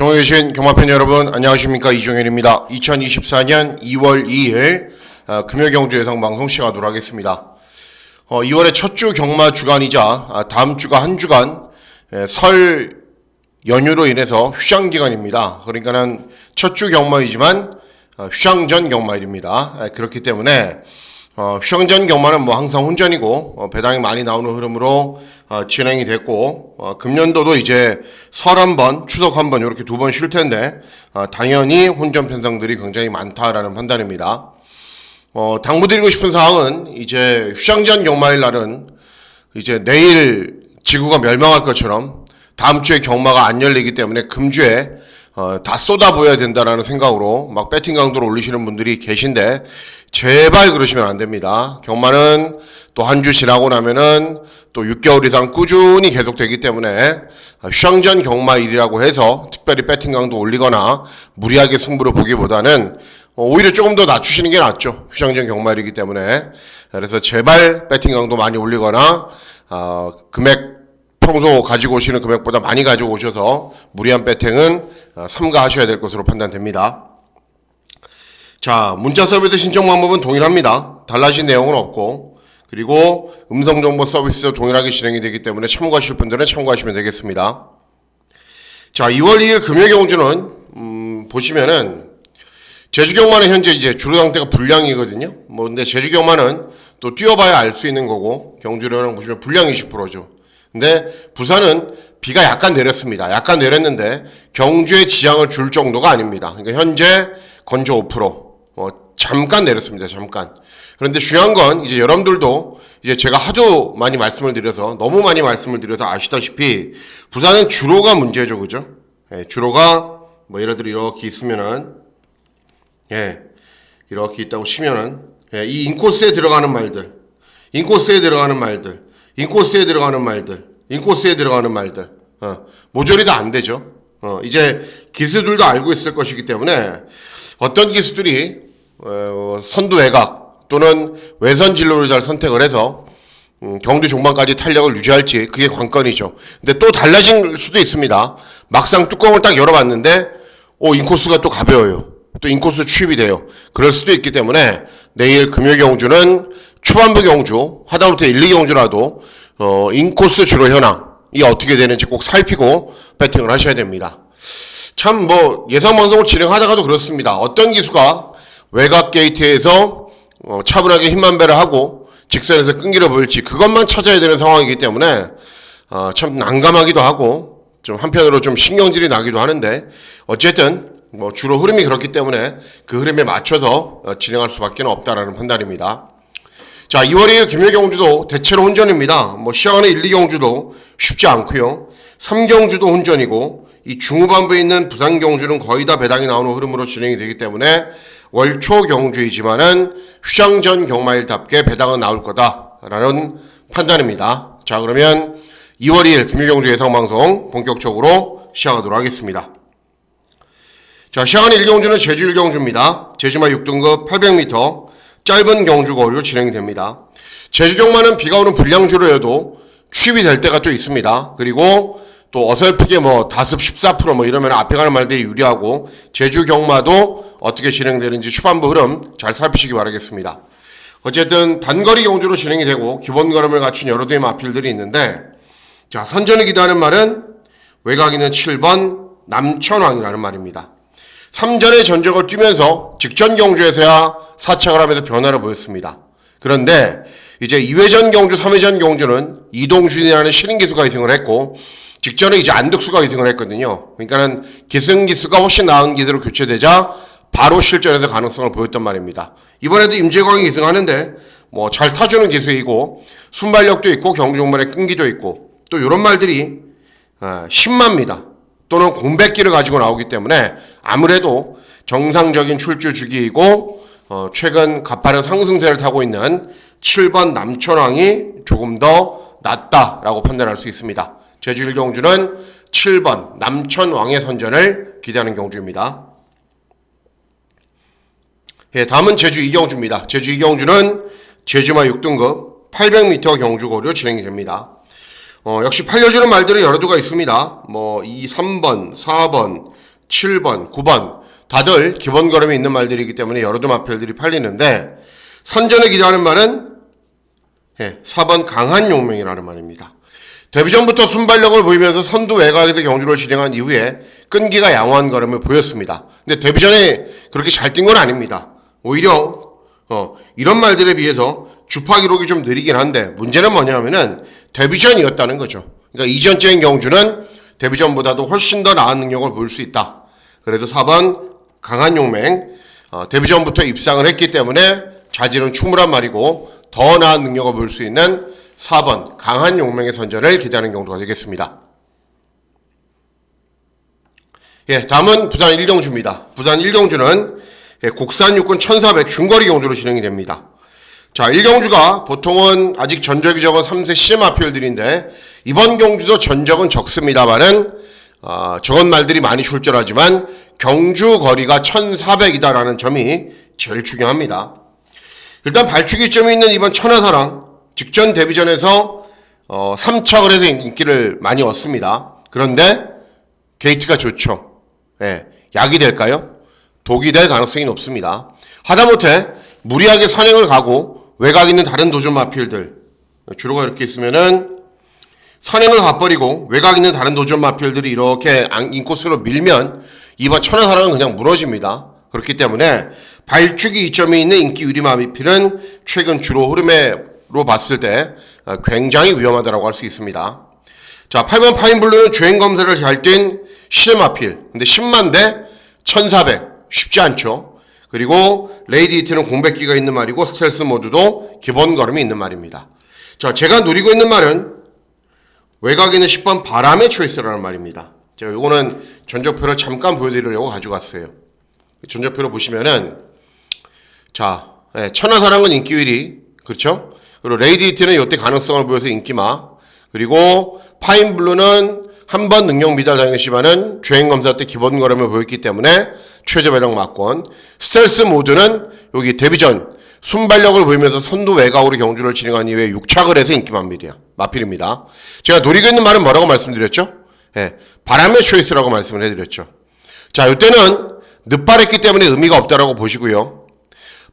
경호에 계신 경마팬 여러분 안녕하십니까, 이종현입니다. 2024년 2월 2일 금요 경주 예상 방송 시작하도록 하겠습니다. 2월의 첫 주 경마 주간이자 다음 주가 한 주간 설 연휴로 인해서 휴장 기간입니다. 그러니까는 첫 주 경마이지만 휴장 전 경마일입니다. 그렇기 때문에 휴장 전 경마는 뭐 항상 혼전이고 배당이 많이 나오는 흐름으로 진행이 됐고, 금년도도 이제 설 한 번, 추석 한 번 이렇게 두 번 쉴 텐데 당연히 혼전 편성들이 굉장히 많다라는 판단입니다. 당부드리고 싶은 사항은 이제 휴장 전 경마일 날은 이제 내일 지구가 멸망할 것처럼 다음 주에 경마가 안 열리기 때문에 금주에 다 쏟아부어야 된다라는 생각으로 막 배팅 강도를 올리시는 분들이 계신데 제발 그러시면 안 됩니다. 경마는 또 한 주 지나고 나면은 또 6개월 이상 꾸준히 계속되기 때문에 휴장 전 경마일이라고 해서 특별히 배팅 강도 올리거나 무리하게 승부를 보기보다는 오히려 조금 더 낮추시는 게 낫죠. 휴장 전 경마일이기 때문에. 그래서 제발 배팅 강도 많이 올리거나 금액 평소 가지고 오시는 금액보다 많이 가지고 오셔서 무리한 배팅은 삼가하셔야 될 것으로 판단됩니다. 자, 문자 서비스 신청 방법은 동일합니다. 달라진 내용은 없고, 그리고 음성정보 서비스도 동일하게 진행이 되기 때문에 참고하실 분들은 참고하시면 되겠습니다. 자, 2월 2일 금요 경주는 보시면은 제주경마는 현재 이제 주로 상태가 불량이거든요. 근데 제주경마는 또 뛰어봐야 알 수 있는 거고, 경주료랑 보시면 불량 20%죠. 근데 부산은 비가 약간 내렸습니다. 약간 내렸는데 경주에 지장을 줄 정도가 아닙니다. 그러니까 현재 건조 5%, 잠깐 내렸습니다. 잠깐. 그런데 중요한 건 이제 여러분들도 이제 제가 하도 많이 말씀을 드려서, 너무 많이 말씀을 드려서 아시다시피 부산은 주로가 문제죠. 그죠? 주로가 예를 들어 이렇게 있으면은, 이렇게 있다고 치면은, 이 인코스에 들어가는 말들, 인코스에 들어가는 말들, 인코스에 들어가는 말들, 인코스에 들어가는 말들, 모조리 다 안 되죠. 이제 기수들도 알고 있을 것이기 때문에 어떤 기수들이 선두 외곽 또는 외선 진로를 잘 선택을 해서 경주 종반까지 탄력을 유지할지, 그게 관건이죠. 근데 또 달라질 수도 있습니다. 막상 뚜껑을 딱 열어봤는데 인코스가 또 가벼워요. 또 인코스 취입이 돼요. 그럴 수도 있기 때문에 내일 금요 경주는 초반부 경주, 하다못해 1, 2경주라도 인코스 주로 현황이 어떻게 되는지 꼭 살피고 배팅을 하셔야 됩니다. 참 예상 방송을 진행하다가도 그렇습니다. 어떤 기수가 외곽 게이트에서 차분하게 힘만 배를 하고 직선에서 끈기를 보일지, 그것만 찾아야 되는 상황이기 때문에 참 난감하기도 하고 좀 한편으로 좀 신경질이 나기도 하는데, 어쨌든 주로 흐름이 그렇기 때문에 그 흐름에 맞춰서 진행할 수밖에 없다라는 판단입니다. 자, 2월 2일 금요 경주도 대체로 혼전입니다. 시간의 1, 2경주도 쉽지 않고요. 3경주도 혼전이고, 이 중후반부에 있는 부산 경주는 거의 다 배당이 나오는 흐름으로 진행이 되기 때문에 월초 경주이지만은 휴장 전 경마일답게 배당은 나올 거다라는 판단입니다. 자, 그러면 2월 2일 금요 경주 예상 방송 본격적으로 시작하도록 하겠습니다. 자, 시간의 1경주는 제주 1경주입니다. 제주마 6등급 800m 짧은 경주 거리로 진행이 됩니다. 제주 경마는 비가 오는 불량주로여도 취입이 될 때가 또 있습니다. 그리고 또 어설프게 다습 14% 이러면 앞에 가는 말들이 유리하고, 제주 경마도 어떻게 진행되는지 초반부 흐름 잘 살피시기 바라겠습니다. 어쨌든 단거리 경주로 진행이 되고 기본 걸음을 갖춘 여러 대의 마필들이 있는데, 자, 선전을 기도하는 말은 외곽이는 7번 남천왕이라는 말입니다. 3전의 전적을 뛰면서 직전 경주에서야 사착을 하면서 변화를 보였습니다. 그런데 이제 2회전 경주, 3회전 경주는 이동준이라는 신인 기수가 이승을 했고, 직전에 이제 안득수가 이승을 했거든요. 그러니까는 기승기수가 훨씬 나은 기수로 교체되자 바로 실전에서 가능성을 보였단 말입니다. 이번에도 임재광이 이승하는데 잘 타주는 기수이고 순발력도 있고 경주 종반의 끈기도 있고, 또 이런 말들이 신마입니다. 또는 공백기를 가지고 나오기 때문에 아무래도 정상적인 출주 주기이고 최근 가파른 상승세를 타고 있는 7번 남천왕이 조금 더 낫다라고 판단할 수 있습니다. 제주 1경주는 7번 남천왕의 선전을 기대하는 경주입니다. 다음은 제주 2경주입니다. 제주 2경주는 제주마 6등급 800m 경주 거리로 진행이 됩니다. 역시 팔려주는 말들은 여러 두가 있습니다. 2, 3번, 4번, 7번, 9번 다들 기본 걸음이 있는 말들이기 때문에 여러도 마필들이 팔리는데 선전을 기대하는 말은 4번 강한 용맹이라는 말입니다. 데뷔전부터 순발력을 보이면서 선두 외곽에서 경주를 진행한 이후에 끈기가 양호한 걸음을 보였습니다. 근데 데뷔전에 그렇게 잘 뛴 건 아닙니다. 오히려 이런 말들에 비해서 주파 기록이 좀 느리긴 한데 문제는 뭐냐면은 데뷔전이었다는 거죠. 그러니까 이전적인 경주는 데뷔전보다도 훨씬 더 나은 능력을 보일 수 있다. 그래서 4번 강한 용맹 데뷔전부터 입상을 했기 때문에 자질은 충분한 말이고 더 나은 능력을 보일 수 있는 4번 강한 용맹의 선전을 기대하는 경주가 되겠습니다. 다음은 부산 1경주입니다. 부산 1경주는 국산 육군 1400 중거리 경주로 진행이 됩니다. 자, 1경주가 보통은 아직 전적이 적은 3세 CM 마필들인데 이번 경주도 전적은 적습니다만은 적은 말들이 많이 출전하지만 경주 거리가 1400이다라는 점이 제일 중요합니다. 일단 발축이점이 있는 이번 천하사랑 직전 데뷔전에서 3착을 해서 인기를 많이 얻습니다. 그런데 게이트가 좋죠. 약이 될까요? 독이 될 가능성이 높습니다. 하다못해 무리하게 선행을 가고 외곽 있는 다른 도전 마필들 주로가 이렇게 있으면은 선행을 가버리고 외곽 있는 다른 도전 마필들이 이렇게 인코스로 밀면 이번 천하사랑은 그냥 무너집니다. 그렇기 때문에 발축이 이점이 있는 인기 유리 마필은 최근 주로 흐름으로 봤을 때 굉장히 위험하다고 할 수 있습니다. 자, 8번 파인블루는 주행 검사를 잘 뛴 CM 마필. 근데 10만 대 1400 쉽지 않죠. 그리고 레이디 히트는 공백기가 있는 말이고 스텔스 모드도 기본 걸음이 있는 말입니다. 자, 제가 노리고 있는 말은 외곽에 있는 10번 바람의 초이스라는 말입니다. 제가 요거는 전적표를 잠깐 보여드리려고 가져갔어요. 전적표를 보시면은 자, 천하사랑은 인기 1위 그렇죠? 그리고 레이디 히트는 이때 가능성을 보여서 인기마. 그리고 파인블루는 한 번 능력 미달 당했지만은 주행검사 때 기본 걸음을 보였기 때문에 최저 배당 막권. 스텔스 모드는 여기 데뷔전 순발력을 보이면서 선두 외곽으로 경주를 진행한 이후에 6착을 해서 인기 마필입니다. 제가 노리고 있는 말은 뭐라고 말씀드렸죠? 바람의 초이스라고 말씀을 해드렸죠. 자, 이때는 늦발했기 때문에 의미가 없다라고 보시고요.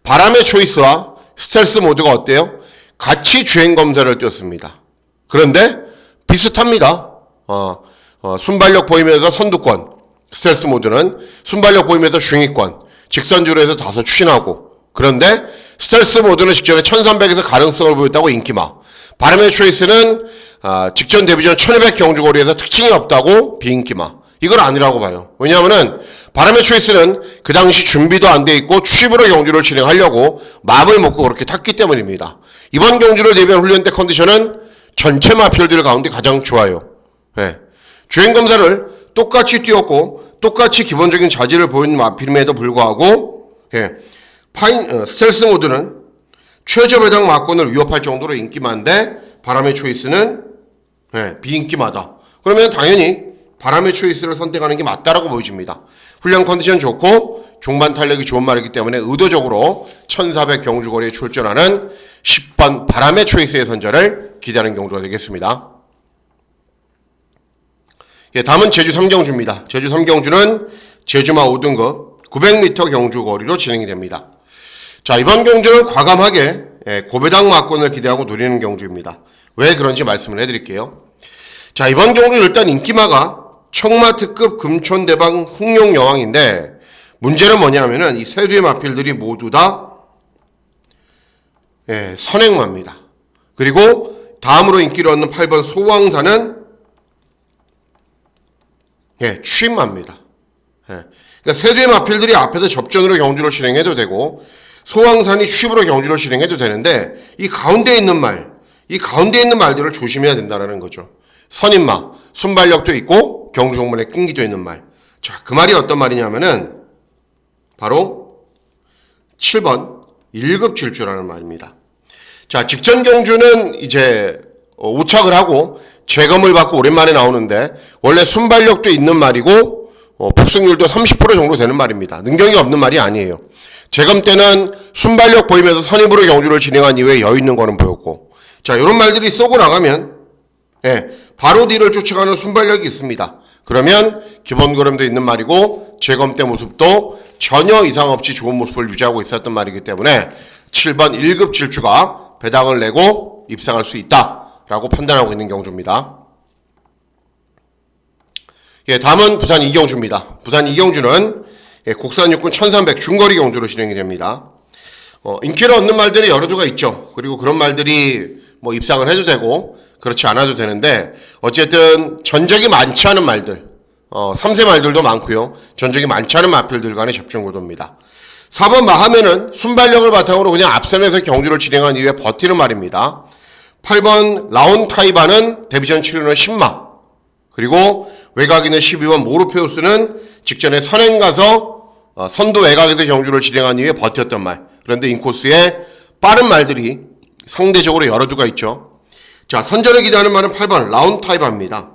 바람의 초이스와 스텔스 모드가 어때요? 같이 주행검사를 띄웠습니다. 그런데 비슷합니다. 순발력 보이면서 선두권, 스텔스 모드는 순발력 보이면서 중위권, 직선주로 해서 다소 추진하고, 그런데 스텔스 모드는 직전에 1300에서 가능성을 보였다고 인기마. 바람의 초이스는 직전 데뷔전 1200 경주거리에서 특징이 없다고 비인기마. 이걸 아니라고 봐요. 왜냐하면은 바람의 초이스는 그 당시 준비도 안 돼 있고 추입으로 경주를 진행하려고 마음을 먹고 그렇게 탔기 때문입니다. 이번 경주를 대비한 훈련 때 컨디션은 전체 마필들 가운데 가장 좋아요. 주행검사를 똑같이 뛰었고 똑같이 기본적인 자질을 보인 마필임에도 불구하고 스텔스 모드는 최저 배당 막권을 위협할 정도로 인기만데 바람의 초이스는 비인기마다. 그러면 당연히 바람의 초이스를 선택하는 게 맞다라고 보여집니다. 훈련 컨디션 좋고 종반 탄력이 좋은 말이기 때문에 의도적으로 1400 경주거리에 출전하는 10번 바람의 초이스의 선전을 기대하는 경주가 되겠습니다. 다음은 제주 3경주입니다. 제주 3경주는 제주마 5등급 900m 경주거리로 진행이 됩니다. 자, 이번 경주는 과감하게 고배당 막권을 기대하고 노리는 경주입니다. 왜 그런지 말씀을 해드릴게요. 자, 이번 경주는 일단 인기마가 청마 특급 금촌대방 흥룡 여왕인데 문제는 뭐냐면은 이 세 두의 마필들이 모두 다 선행마입니다. 그리고 다음으로 인기를 얻는 8번 소왕사는 취입마입니다. 그러니까 세 두의 마필들이 앞에서 접전으로 경주를 진행해도 되고 소왕산이 취입으로 경주를 진행해도 되는데 이 가운데 있는 말들을 조심해야 된다는 거죠. 선임마, 순발력도 있고 경주 종문에 끈기도 있는 말. 자, 그 말이 어떤 말이냐면은 바로 7번 1급 질주라는 말입니다. 자, 직전 경주는 이제 우착을 하고 재검을 받고 오랜만에 나오는데 원래 순발력도 있는 말이고 복승률도 30% 정도 되는 말입니다. 능력이 없는 말이 아니에요. 재검 때는 순발력 보이면서 선임으로 경주를 진행한 이후에 여유 있는 거는 보였고, 자, 이런 말들이 쏘고 나가면 예, 바로 뒤를 쫓아가는 순발력이 있습니다. 그러면 기본 걸음도 있는 말이고 재검 때 모습도 전혀 이상 없이 좋은 모습을 유지하고 있었던 말이기 때문에 7번 1급 질주가 배당을 내고 입상할 수 있다라고 판단하고 있는 경주입니다. 예, 다음은 부산 이경주입니다. 부산 이경주는 국산 육군 1300 중거리 경주로 진행이 됩니다. 인기를 얻는 말들이 여러 조가 있죠. 그리고 그런 말들이 뭐 입상을 해도 되고 그렇지 않아도 되는데 어쨌든 전적이 많지 않은 말들 3세 말들도 많고요. 전적이 많지 않은 마필들 간의 접종 구도입니다. 4번 마하면은 순발력을 바탕으로 그냥 앞선에서 경주를 진행한 이후에 버티는 말입니다. 8번 라온타이바는 데뷔전 치르는 10마 그리고 외곽인의 12번 모르페우스는 직전에 선행 가서 선도 외곽에서 경주를 진행한 이후에 버텼던 말. 그런데 인코스에 빠른 말들이 상대적으로 여러 두가 있죠. 자, 선전을 기대하는 말은 8번 라운타이바입니다.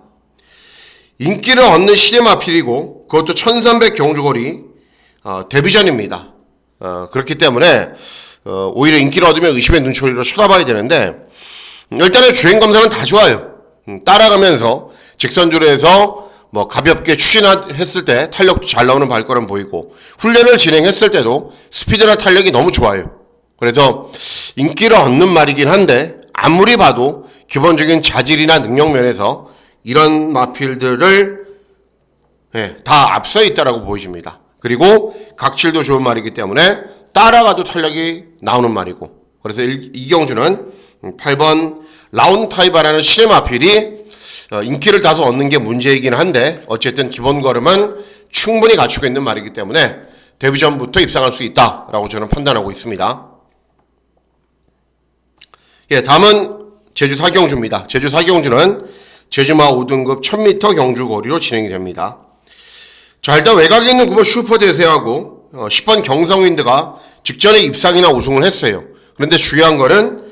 인기를 얻는 시대마필이고 그것도 1300 경주거리 데뷔전입니다. 그렇기 때문에 오히려 인기를 얻으면 의심의 눈초리로 쳐다봐야 되는데 일단은 주행검사는 다 좋아요. 따라가면서 직선주로 해서 뭐 가볍게 추진했을 때 탄력도 잘 나오는 발걸음 보이고 훈련을 진행했을 때도 스피드나 탄력이 너무 좋아요. 그래서 인기를 얻는 말이긴 한데 아무리 봐도 기본적인 자질이나 능력 면에서 이런 마필들을 다 앞서 있다라고 보여집니다. 그리고 각질도 좋은 말이기 때문에 따라가도 탄력이 나오는 말이고 그래서 이경주는 8번 라운타이바라는 신의 마필이 인기를 다소 얻는 게 문제이긴 한데 어쨌든 기본 걸음은 충분히 갖추고 있는 말이기 때문에 데뷔전부터 입상할 수 있다라고 저는 판단하고 있습니다. 예, 다음은 제주 사경주입니다. 제주 사경주는 제주마 5등급 1000m 경주 거리로 진행이 됩니다. 자, 일단 외곽에 있는 9번 슈퍼대세하고 10번 경성윈드가 직전에 입상이나 우승을 했어요. 그런데 중요한 거는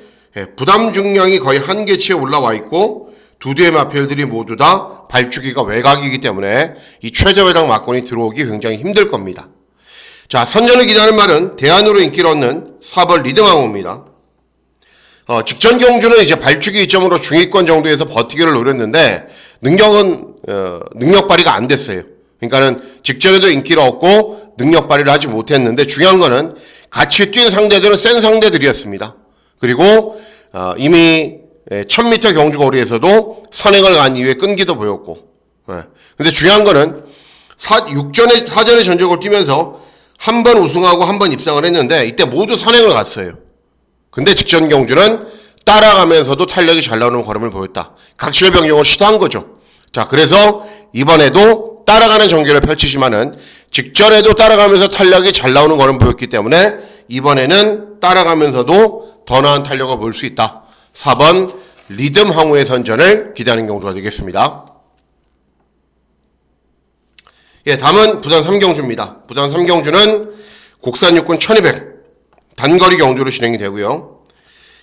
부담 중량이 거의 한계치에 올라와 있고 두 대의 마필들이 모두 다 발주기가 외곽이기 때문에 이 최저 배당 막권이 들어오기 굉장히 힘들 겁니다. 자, 선전을 기대하는 말은 대안으로 인기를 얻는 4번 리듬항우입니다. 직전 경주는 이제 발주기 이점으로 중위권 정도에서 버티기를 노렸는데 능력 발휘가 안 됐어요. 그러니까는 직전에도 인기를 얻고 능력 발휘를 하지 못했는데 중요한 거는 같이 뛴 상대들은 센 상대들이었습니다. 그리고 이미 1000m 경주 거리에서도 선행을 간 이후에 끈기도 보였고 근데 중요한 거는 사전에 전적을 뛰면서 한 번 우승하고 한 번 입상을 했는데 이때 모두 선행을 갔어요. 근데 직전 경주는 따라가면서도 탄력이 잘 나오는 걸음을 보였다. 각실의 변경을 시도한 거죠. 자, 그래서 이번에도 따라가는 전개를 펼치지만은 직전에도 따라가면서 탄력이 잘 나오는 걸음 보였기 때문에 이번에는 따라가면서도 더 나은 탄력을 보일 수 있다. 4번 리듬 항우의 선전을 기대하는 경주가 되겠습니다. 예, 다음은 부산 3경주입니다. 부산 3경주는 국산 육군 1200 단거리 경주로 진행이 되고요.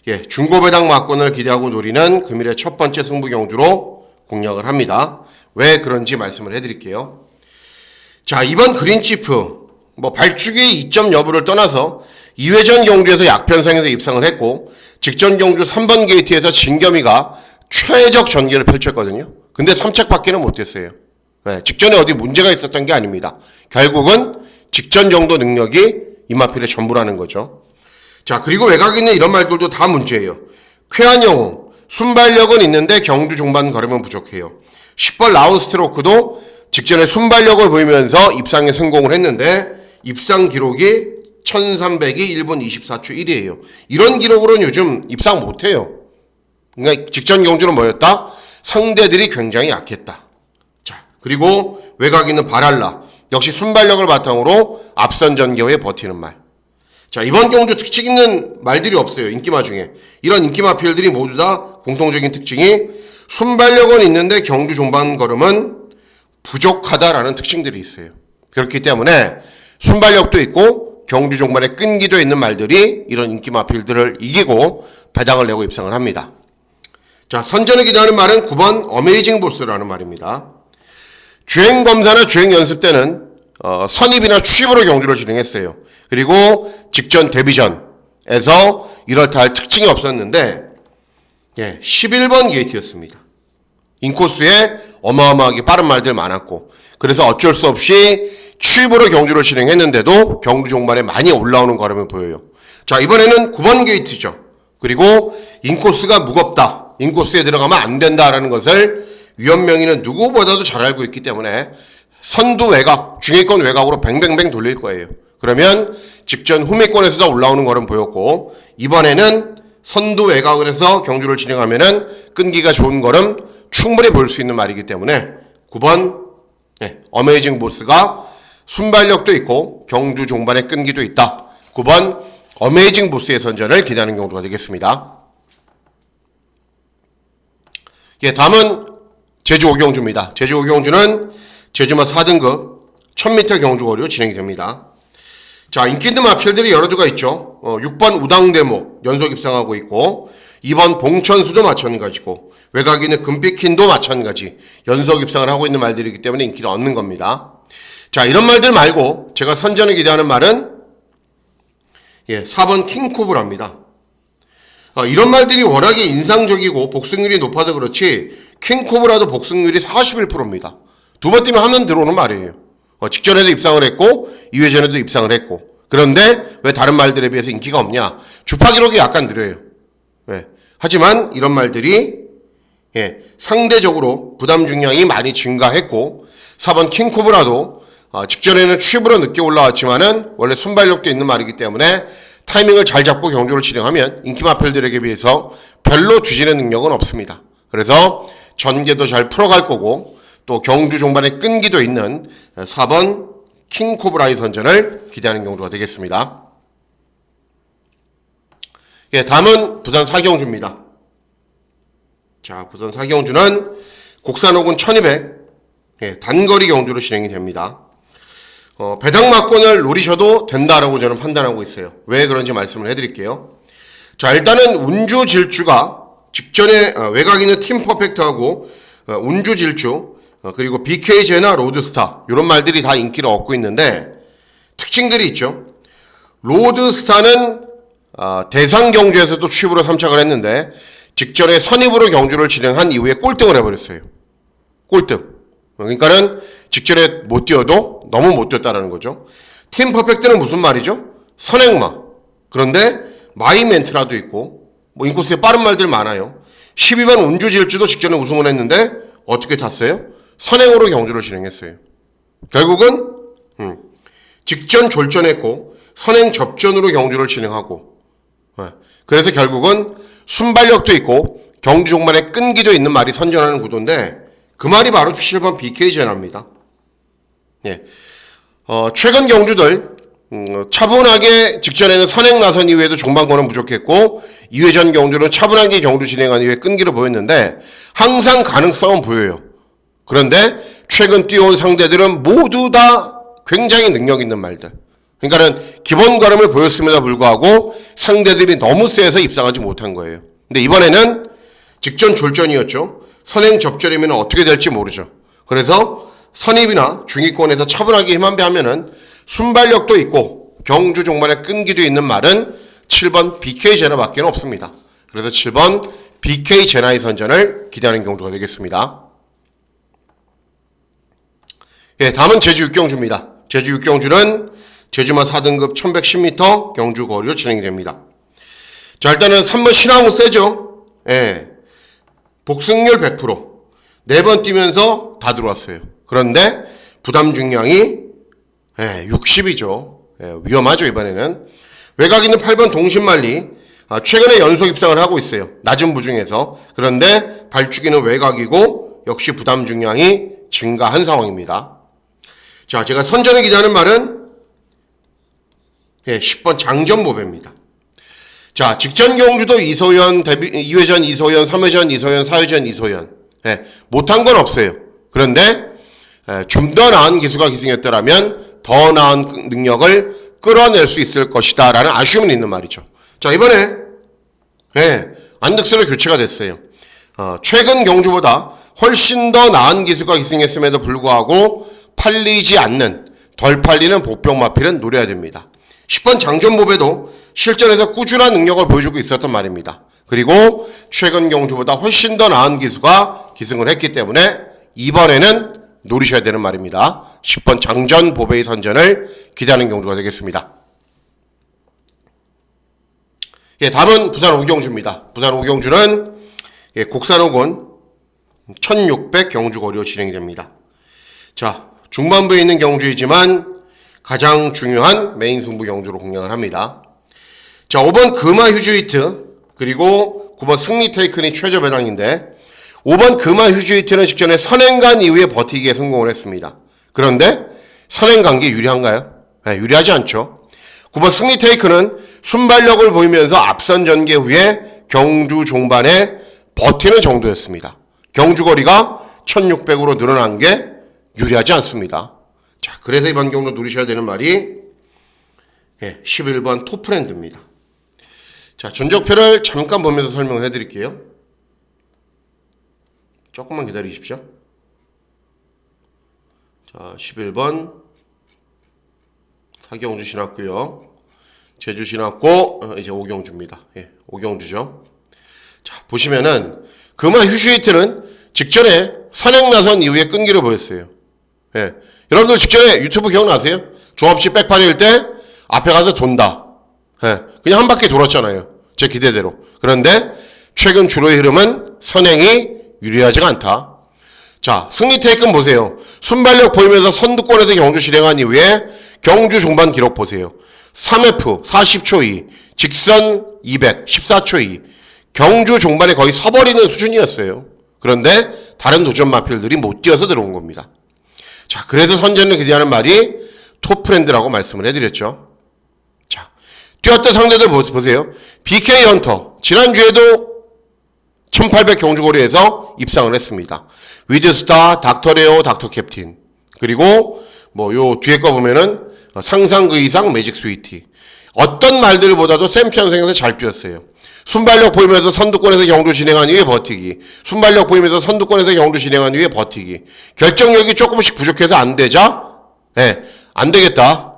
예, 중고배당 막권을 기대하고 노리는 금일의 첫 번째 승부 경주로 공략을 합니다. 왜 그런지 말씀을 해드릴게요. 자, 이번 그린치프 발주기의 이점 여부를 떠나서 2회전 경주에서 약편성에서 입상을 했고 직전 경주 3번 게이트에서 진겸이가 최적 전개를 펼쳤거든요. 근데 3착밖에는 못했어요. 네, 직전에 어디 문제가 있었던 게 아닙니다. 결국은 직전 정도 능력이 이마필의 전부라는 거죠. 자, 그리고 외곽에 있는 이런 말들도 다 문제예요. 쾌한영웅, 순발력은 있는데 경주 종반 걸음은 부족해요. 10번 라운스트로크도 직전에 순발력을 보이면서 입상에 성공을 했는데 입상 기록이 1300이 1분 24초 1이에요. 이런 기록으로는 요즘 입상 못해요. 그러니까 직전 경주는 뭐였다? 상대들이 굉장히 약했다. 자, 그리고 외곽에 있는 바랄라 역시 순발력을 바탕으로 앞선 전개에 버티는 말. 자, 이번 경주 특징 있는 말들이 없어요. 인기마 중에. 이런 인기마 필들이 모두 다 공통적인 특징이 순발력은 있는데 경주 종반 걸음은 부족하다라는 특징들이 있어요. 그렇기 때문에 순발력도 있고 경주 종반에 끈기도 있는 말들이 이런 인기마 필들을 이기고 배당을 내고 입상을 합니다. 자, 선전을 기대하는 말은 9번 어메이징 보스라는 말입니다. 주행 검사나 주행 연습 때는 선입이나 추입으로 경주를 진행했어요. 그리고 직전 데뷔전에서 이렇다 할 특징이 없었는데 11번 게이트였습니다. 인코스에 어마어마하게 빠른 말들 많았고, 그래서 어쩔 수 없이 추입으로 경주를 진행했는데도 경주 종반에 많이 올라오는 걸음을 보여요. 자, 이번에는 9번 게이트죠. 그리고 인코스가 무겁다, 인코스에 들어가면 안 된다라는 것을 위원명의는 누구보다도 잘 알고 있기 때문에 선두 외곽, 중위권 외곽으로 뱅뱅뱅 돌릴 거예요. 그러면 직전 후미권에서 올라오는 걸음 보였고, 이번에는 선두 외곽을 해서 경주를 진행하면은 끈기가 좋은 걸음 충분히 볼 수 있는 말이기 때문에 9번 어메이징 보스가 순발력도 있고 경주 종반의 끈기도 있다. 9번 어메이징 보스의 선전을 기대하는 경주가 되겠습니다. 다음은 제주 5경주입니다. 제주 5경주는 제주마 4등급 1000m 경주 거리로 진행이 됩니다. 자, 인기 있는 마필들이 여러 두가 있죠. 6번 우당대목 연속 입상하고 있고, 2번 봉천수도 마찬가지고, 외곽에 있는 금빛킨도 마찬가지 연속 입상을 하고 있는 말들이기 때문에 인기를 얻는 겁니다. 자, 이런 말들 말고 제가 선전을 기대하는 말은 4번 킹코브라입니다. 이런 말들이 워낙에 인상적이고 복승률이 높아서 그렇지 킹코브라도 복승률이 41%입니다. 두 번 뛰면 하면 들어오는 말이에요. 직전에도 입상을 했고 2회전에도 입상을 했고, 그런데 왜 다른 말들에 비해서 인기가 없냐? 주파 기록이 약간 느려요. 하지만 이런 말들이 상대적으로 부담 중량이 많이 증가했고, 4번 킹코브라도 직전에는 추입으로 늦게 올라왔지만은 원래 순발력도 있는 말이기 때문에 타이밍을 잘 잡고 경주를 진행하면 인기 마필들에게 비해서 별로 뒤지는 능력은 없습니다. 그래서 전개도 잘 풀어갈 거고, 또 경주 종반의 끈기도 있는 4번 킹코브라의 선전을 기대하는 경주가 되겠습니다. 다음은 부산 4경주입니다. 자, 부산 4경주는 곡산호군 1200 단거리 경주로 진행이 됩니다. 배당마권을 노리셔도 된다라고 저는 판단하고 있어요. 왜 그런지 말씀을 해드릴게요. 자, 일단은 운주 질주가 직전에 외곽에 있는 팀 퍼펙트하고 운주 질주, 그리고 BK제나 로드스타 이런 말들이 다 인기를 얻고 있는데 특징들이 있죠. 로드스타는 대상 경주에서도 취입으로 3착을 했는데 직전에 선입으로 경주를 진행한 이후에 꼴등을 해버렸어요. 꼴등. 그러니까는 직전에 못 뛰어도 너무 못 뛰었다는 거죠. 팀 퍼펙트는 무슨 말이죠? 선행마. 그런데 마이멘트라도 있고 인코스에 빠른 말들 많아요. 12번 운주질주도 직전에 우승을 했는데 어떻게 탔어요? 선행으로 경주를 진행했어요. 결국은 직전 졸전했고 선행 접전으로 경주를 진행하고, 그래서 결국은 순발력도 있고 경주 종반에 끈기도 있는 말이 선전하는 구도인데, 그 말이 바로 7번 BK제나입니다. 최근 경주들 차분하게 직전에는 선행 나선 이후에도 종반권은 부족했고 2회전 경주는 차분하게 경주 진행한 이후에 끈기를 보였는데 항상 가능성은 보여요. 그런데 최근 뛰어온 상대들은 모두 다 굉장히 능력 있는 말들. 그러니까는 기본 걸음을 보였음에도 불구하고 상대들이 너무 세서 입상하지 못한 거예요. 근데 이번에는 직전 졸전이었죠. 선행 접전이면 어떻게 될지 모르죠. 그래서 선입이나 중위권에서 차분하게 힘한배하면은 순발력도 있고 경주 종반에 끈기도 있는 말은 7번 BK제나밖에 없습니다. 그래서 7번 BK제나의 선전을 기대하는 경주가 되겠습니다. 다음은 제주 6경주입니다. 제주 6경주는 제주마 4등급 1110m 경주 거리로 진행이 됩니다. 자, 일단은 3번 신화홍 세죠. 복승률 100%. 4번 뛰면서 다 들어왔어요. 그런데 부담 중량이 60이죠. 위험하죠, 이번에는. 외곽 있는 8번 동신말리 최근에 연속 입상을 하고 있어요. 낮은 부중에서. 그런데 발주기는 외곽이고 역시 부담 중량이 증가한 상황입니다. 자, 제가 선전을 기대하는 말은 10번 장전보배입니다. 자, 직전 경주도 이소연, 2회전 이소연, 3회전 이소연, 4회전 이소연. 못한 건 없어요. 그런데 좀 더 나은 기수가 기승했더라면 더 나은 능력을 끌어낼 수 있을 것이다 라는 아쉬움은 있는 말이죠. 자, 이번에 안득스로 교체가 됐어요. 최근 경주보다 훨씬 더 나은 기수가 기승했음에도 불구하고 팔리지 않는, 덜 팔리는 복병마필은 노려야 됩니다. 10번 장전보배도 실전에서 꾸준한 능력을 보여주고 있었단 말입니다. 그리고 최근 경주보다 훨씬 더 나은 기수가 기승을 했기 때문에 이번에는 노리셔야 되는 말입니다. 10번 장전 보배의 선전을 기대하는 경주가 되겠습니다. 예, 다음은 부산 오경주입니다. 부산 오경주는 국산 오군 1600 경주 거리로 진행이 됩니다. 자, 중반부에 있는 경주이지만 가장 중요한 메인 승부 경주로 공략을 합니다. 자, 5번 금화 휴즈히트 그리고 9번 승리 테이큰이 최저 배당인데 5번 금화 휴즈히트는 직전에 선행간 이후에 버티기에 성공을 했습니다. 그런데 선행간 게 유리한가요? 네, 유리하지 않죠. 9번 승리 테이큰은 순발력을 보이면서 앞선 전개 후에 경주 종반에 버티는 정도였습니다. 경주 거리가 1600으로 늘어난 게 유리하지 않습니다. 자, 그래서 이번 경주 누리셔야 되는 말이 11번 토프랜드입니다. 자, 전적표를 잠깐 보면서 설명을 해드릴게요. 조금만 기다리십시오. 자, 11번 사경주 지났고요. 제주 지났고 이제 오경주입니다. 예, 오경주죠. 자, 보시면은 금화 휴즈히트는 직전에 선행 나선 이후에 끈기를 보였어요. 예, 여러분들 직전에 유튜브 기억나세요? 조합시 백판일 때 앞에 가서 돈다. 예, 그냥 한 바퀴 돌았잖아요. 제 기대대로. 그런데 최근 주로의 흐름은 선행이 유리하지가 않다. 자, 승리 테이큰 보세요. 순발력 보이면서 선두권에서 경주 실행한 이후에 경주 종반 기록 보세요. 3F 40초 2, 직선 200 14초 2. 경주 종반에 거의 서버리는 수준이었어요. 그런데 다른 도전 마필들이 못 뛰어서 들어온 겁니다. 자, 그래서 선전을 기대하는 말이 토프랜드라고 말씀을 해드렸죠. 자, 뛰었던 상대들 보세요. BK 헌터 지난주에도 1800 경주거리에서 입상을 했습니다. 위드스타, 닥터레오, 닥터캡틴 그리고 뭐 요 뒤에 거 보면은 상상 그 이상 매직 스위티 어떤 말들보다도 샘피언생에서 잘 뛰었어요. 순발력 보이면서 선두권에서 경주 진행한 이후에 버티기. 순발력 보이면서 선두권에서 경주 진행한 이후에 버티기. 결정력이 조금씩 부족해서 안 되자? 네, 안 되겠다.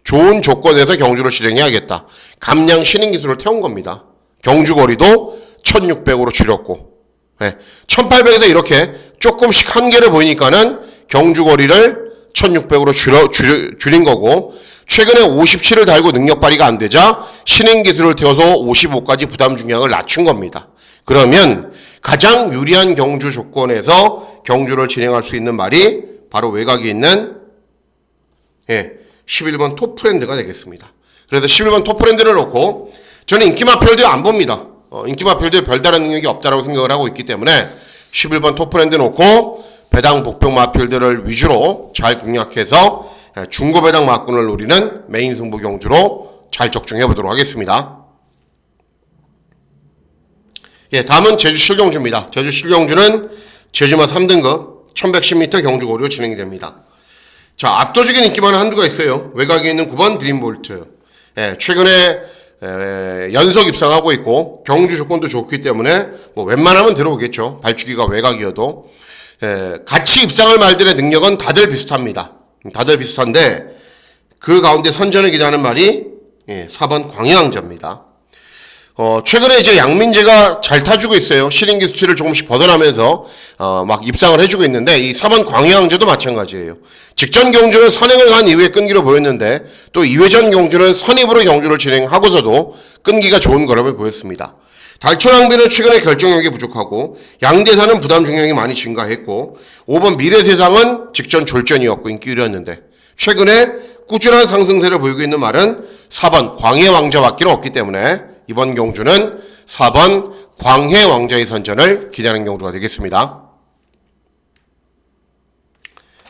좋은 조건에서 경주를 진행해야겠다. 감량 신인 기술을 태운 겁니다. 경주 거리도 1600으로 줄였고, 네, 1800에서 이렇게 조금씩 한계를 보이니까는 경주 거리를 1600으로 줄인 거고, 최근에 57을 달고 능력 발휘가 안 되자 신행 기술을 태워서 55까지 부담 중량을 낮춘 겁니다. 그러면 가장 유리한 경주 조건에서 경주를 진행할 수 있는 말이 바로 외곽에 있는 11번 토프랜드가 되겠습니다. 그래서 11번 토프랜드를 놓고 저는 인기마필드 안 봅니다. 인기마필드 별다른 능력이 없다고 생각을 하고 있기 때문에 11번 토프랜드 놓고 배당 복병 마필드를 위주로 잘 공략해서 중고 배당 막군을 노리는 메인 승부 경주로 잘 적중해 보도록 하겠습니다. 예, 다음은 제주 실경주입니다. 제주 실경주는 제주마 3등급 1110m 경주 거리로 진행이 됩니다. 자, 압도적인 인기만은 한두가 있어요. 외곽에 있는 9번 드림볼트. 예, 최근에 연속 입상하고 있고 경주 조건도 좋기 때문에 뭐 웬만하면 들어오겠죠. 발주기가 외곽이어도. 같이 입상할 말들의 능력은 다들 비슷합니다. 다들 비슷한데 그 가운데 선전을 기대하는 말이 4번 광해왕자입니다. 최근에 이제 양민재가 잘 타주고 있어요. 시린기 수치를 조금씩 벗어나면서 막 입상을 해주고 있는데 이 4번 광해왕자도 마찬가지예요. 직전 경주는 선행을 간 이후에 끈기로 보였는데 또 2회전 경주는 선입으로 경주를 진행하고서도 끈기가 좋은 걸음을 보였습니다. 달초낭비는 최근에 결정력이 부족하고 양대사는 부담 중량이 많이 증가했고 5번 미래세상은 직전 졸전이었고 인기율이었는데 최근에 꾸준한 상승세를 보이고 있는 말은 4번 광해왕자밖에 없기 때문에 이번 경주는 4번 광해왕자의 선전을 기대하는 경주가 되겠습니다.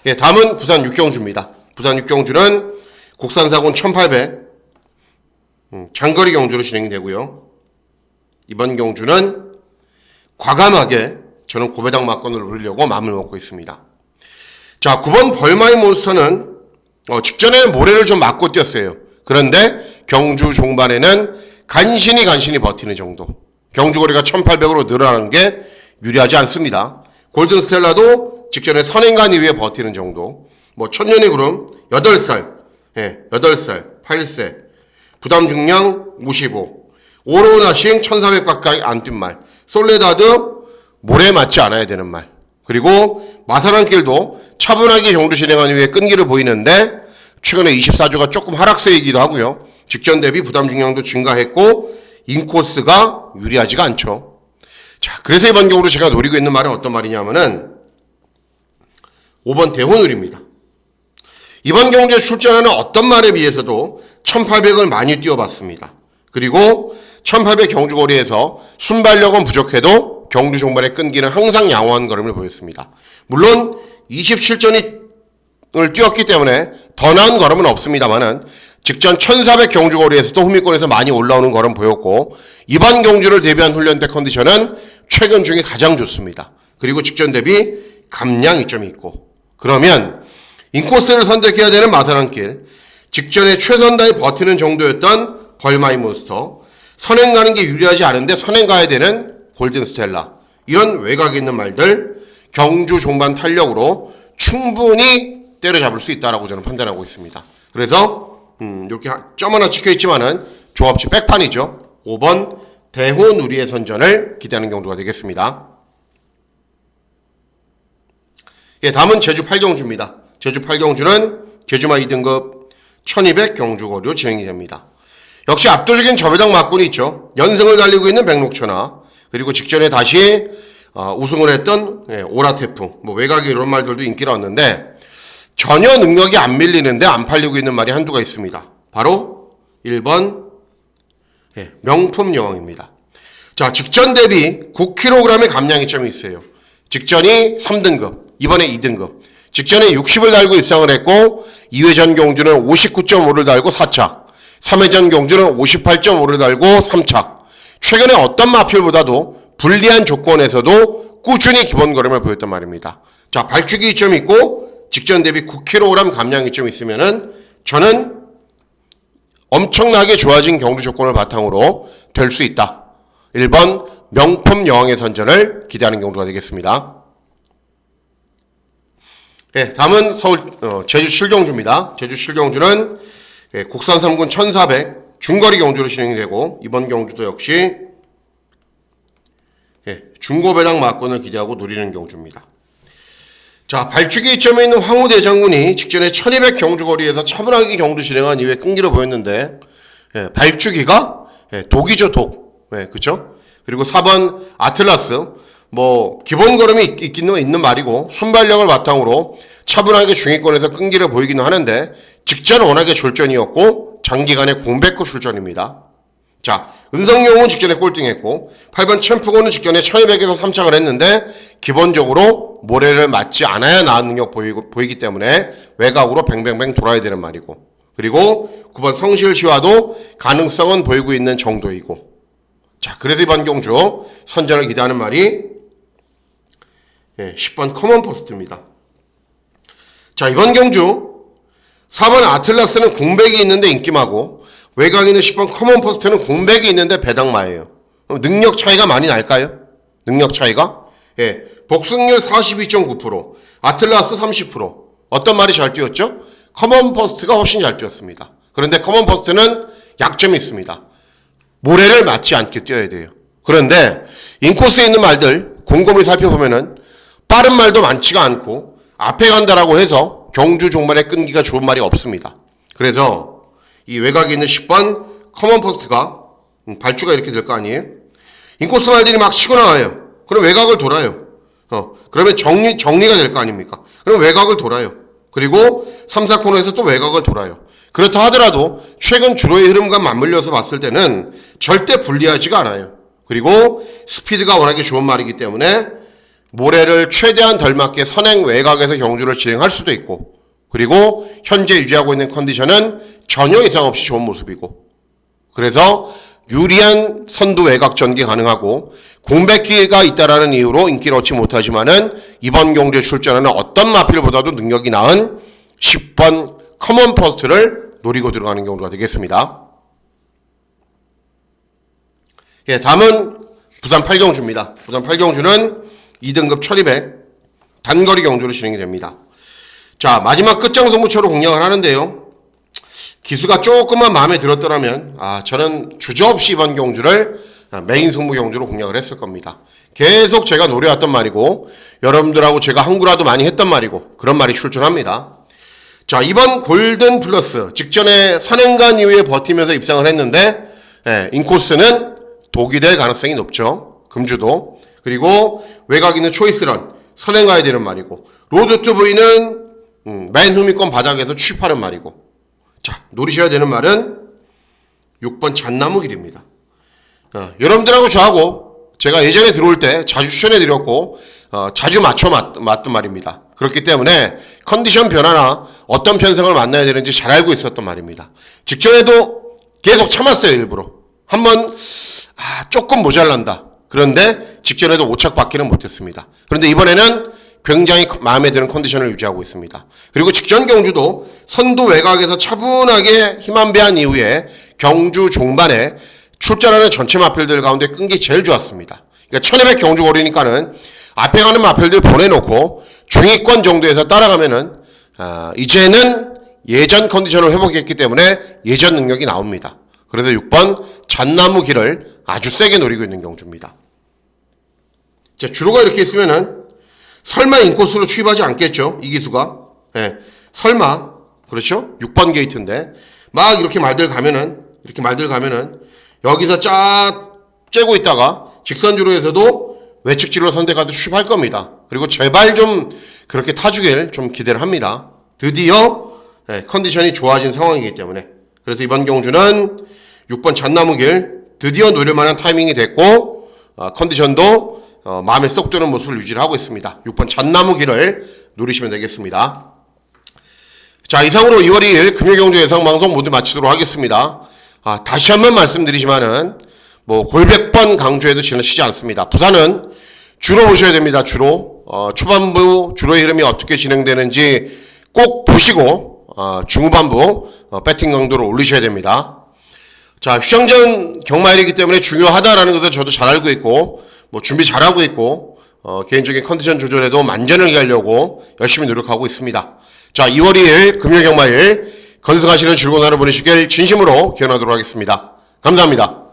예, 다음은 부산 육경주입니다. 부산 육경주는 국산사군 1800 장거리 경주로 진행이 되고요. 이번 경주는 과감하게 저는 고배당 막건을 노리려고 마음을 먹고 있습니다. 자, 9번 벌마이 몬스터는 직전에는 모래를 좀 맞고 뛰었어요. 그런데 경주 종반에는 간신히 버티는 정도. 경주 거리가 1800으로 늘어나는 게 유리하지 않습니다. 골든 스텔라도 직전에 선행간 이후에 버티는 정도. 뭐 천년의 구름 8살, 8살, 8세, 부담 중량 55. 오로나싱 1400 가까이 안 뛴 말. 솔레다드 모래에 맞지 않아야 되는 말. 그리고 마사랑길도 차분하게 경주 진행한 이후에 끈기를 보이는데 최근에 24주가 조금 하락세이기도 하고요. 직전 대비 부담 중량도 증가했고 인코스가 유리하지가 않죠. 자, 그래서 이번 경우로 제가 노리고 있는 말은 어떤 말이냐면은 5번 대호누리입니다. 이번 경주에 출전하는 어떤 말에 비해서도 1800을 많이 뛰어봤습니다. 그리고 1800 경주거리에서 순발력은 부족해도 경주 종반의 끈기는 항상 양호한 걸음을 보였습니다. 물론 27전을 뛰었기 때문에 더 나은 걸음은 없습니다만은 직전 1400 경주거리에서도 후미권에서 많이 올라오는 걸음 보였고 이번 경주를 대비한 훈련대 컨디션은 최근 중에 가장 좋습니다. 그리고 직전 대비 감량 이점이 있고 그러면 인코스를 선택해야 되는 마사랑길, 직전에 최선 다해 버티는 정도였던 벌마이 몬스터, 선행 가는 게 유리하지 않은데 선행 가야 되는 골든 스텔라, 이런 외곽에 있는 말들 경주 종반 탄력으로 충분히 때려잡을 수 있다라고 저는 판단하고 있습니다. 그래서 이렇게 점 하나 찍혀 있지만은 조합치 백판이죠. 5번 대호누리의 선전을 기대하는 경주가 되겠습니다. 예, 다음은 제주 8경주입니다. 제주 8경주는 제주마 2등급 1200 경주거리로 진행이 됩니다. 역시 압도적인 저배당 막군이 있죠. 연승을 달리고 있는 백록천하, 그리고 직전에 다시 우승을 했던 오라태풍, 외곽에 이런 말들도 인기를 얻는데 전혀 능력이 안 밀리는데 안 팔리고 있는 말이 한두가 있습니다. 바로 1번 명품 여왕입니다. 자, 직전 대비 9kg의 감량이 점이 있어요. 직전이 3등급, 이번에 2등급. 직전에 60을 달고 입상을 했고 2회전 경주는 59.5를 달고 4착, 3회전 경주는 58.5를 달고 3착. 최근에 어떤 마필보다도 불리한 조건에서도 꾸준히 기본 걸음을 보였단 말입니다. 자, 발주기 이점이 있고 직전 대비 9kg 감량 이점이 있으면은 저는 엄청나게 좋아진 경주 조건을 바탕으로 될 수 있다. 1번 명품 여왕의 선전을 기대하는 경주가 되겠습니다. 네, 다음은 제주 7경주입니다. 제주 7경주는 국산 3군 1400 중거리 경주로 진행이 되고 이번 경주도 역시 중고배당 막권을 기대하고 노리는 경주입니다. 자, 발주기 이점에 있는 황후대장군이 직전에 1200 경주거리에서 차분하게 경주 진행한 이후에 끈기를 보였는데 발주기가 독이죠, 독. 그쵸? 그리고 4번 아틀라스, 기본 걸음이 있는 말이고 순발력을 바탕으로 차분하게 중위권에서 끈기를 보이기는 하는데 직전은 워낙에 졸전이었고 장기간의 공백후 출전입니다. 자, 은성용은 직전에 꼴등했고 8번 챔프고는 직전에 1200에서 3착을 했는데 기본적으로 모래를 맞지 않아야 나은 능력 보이기 때문에 외곽으로 뱅뱅뱅 돌아야 되는 말이고, 그리고 9번 성실시와도 가능성은 보이고 있는 정도이고, 자, 그래서 이번 경주 선전을 기대하는 말이 10번 커먼 퍼스트입니다. 자, 이번 경주 4번 아틀라스는 공백이 있는데 인기마고 외곽에 있는 10번 커먼 퍼스트는 공백이 있는데 배당마예요. 능력 차이가 많이 날까요? 능력 차이가? 복승률 42.9%, 아틀라스 30%. 어떤 말이 잘 뛰었죠? 커먼 퍼스트가 훨씬 잘 뛰었습니다. 그런데 커먼 퍼스트는 약점이 있습니다. 모래를 맞지 않게 뛰어야 돼요. 그런데 인코스에 있는 말들 곰곰이 살펴보면은 빠른 말도 많지가 않고 앞에 간다라고 해서 경주 종반의 끈기가 좋은 말이 없습니다. 그래서 이 외곽에 있는 10번 커먼 퍼스트가 발주가 이렇게 될 거 아니에요? 인코스 말들이 막 치고 나와요. 그럼 외곽을 돌아요. 그러면 정리가 될 거 아닙니까? 그럼 외곽을 돌아요. 그리고 3, 4코너에서 또 외곽을 돌아요. 그렇다 하더라도 최근 주로의 흐름과 맞물려서 봤을 때는 절대 불리하지가 않아요. 그리고 스피드가 워낙에 좋은 말이기 때문에 모래를 최대한 덜 맞게 선행 외곽에서 경주를 진행할 수도 있고, 그리고 현재 유지하고 있는 컨디션은 전혀 이상 없이 좋은 모습이고, 그래서 유리한 선두 외곽 전개 가능하고 공백기가 있다라는 이유로 인기를 얻지 못하지만은 이번 경주에 출전하는 어떤 마필보다도 능력이 나은 10번 커먼 퍼스트를 노리고 들어가는 경우가 되겠습니다. 다음은 부산 8경주입니다. 부산 8경주는 2등급 1200 단거리 경주로 진행이 됩니다. 자, 마지막 끝장 승부처로 공략을 하는데요. 기수가 조금만 마음에 들었더라면 저는 주저없이 이번 경주를 메인 승부 경주로 공략을 했을 겁니다. 계속 제가 노려왔던 말이고 여러분들하고 제가 항구라도 많이 했던 말이고 그런 말이 출전합니다. 자, 이번 골든 플러스 직전에 선행간 이후에 버티면서 입상을 했는데 인코스는 독이 될 가능성이 높죠. 금주도. 그리고 외곽 있는 초이스런 선행가야 되는 말이고 로드 투 V는 맨 후미권 바닥에서 취입하는 말이고 자, 노리셔야 되는 말은 6번 잣나무길입니다. 여러분들하고 저하고 제가 예전에 들어올 때 자주 추천해드렸고 자주 맞춰 맞던 말입니다. 그렇기 때문에 컨디션 변화나 어떤 편성을 만나야 되는지 잘 알고 있었던 말입니다. 직전에도 계속 참았어요. 일부러. 한번 조금 모자란다. 그런데 직전에도 오착받기는 못했습니다. 그런데 이번에는 굉장히 마음에 드는 컨디션을 유지하고 있습니다. 그리고 직전 경주도 선도 외곽에서 차분하게 힘안배한 이후에 경주 종반에 출전하는 전체 마필들 가운데 끈기 제일 좋았습니다. 그러니까 1200 경주 거리니까는 앞에 가는 마필들 보내놓고 중위권 정도에서 따라가면은 이제는 예전 컨디션을 회복했기 때문에 예전 능력이 나옵니다. 그래서 6번 잣나무 길을 아주 세게 노리고 있는 경주입니다. 자, 주로가 이렇게 있으면은 설마 인코스로 추입하지 않겠죠? 이 기수가. 설마. 그렇죠? 6번 게이트인데 막 이렇게 말들 가면은 여기서 쫙 째고 있다가 직선주로에서도 외측지로 선택해서 추입할 겁니다. 그리고 제발 좀 그렇게 타주길 좀 기대를 합니다. 드디어 컨디션이 좋아진 상황이기 때문에. 그래서 이번 경주는 6번 잣나무길 드디어 노릴만한 타이밍이 됐고 컨디션도 마음에 쏙 드는 모습을 유지를 하고 있습니다. 6번 잣나무길을 노리시면 되겠습니다. 자, 이상으로 2월 2일 금요경주 예상방송 모두 마치도록 하겠습니다. 다시 한번 말씀드리지만은 골백번 강조해도 지나치지 않습니다. 부산은 주로 보셔야 됩니다. 주로 초반부 주로의 흐름이 어떻게 진행되는지 꼭 보시고 중후반부 배팅 강도를 올리셔야 됩니다. 자, 휴정전 경마일이기 때문에 중요하다라는 것을 저도 잘 알고 있고 준비 잘하고 있고 개인적인 컨디션 조절에도 만전을 기하려고 열심히 노력하고 있습니다. 자, 2월 2일 금요경마일 건승하시는 즐거운 하루 보내시길 진심으로 기원하도록 하겠습니다. 감사합니다.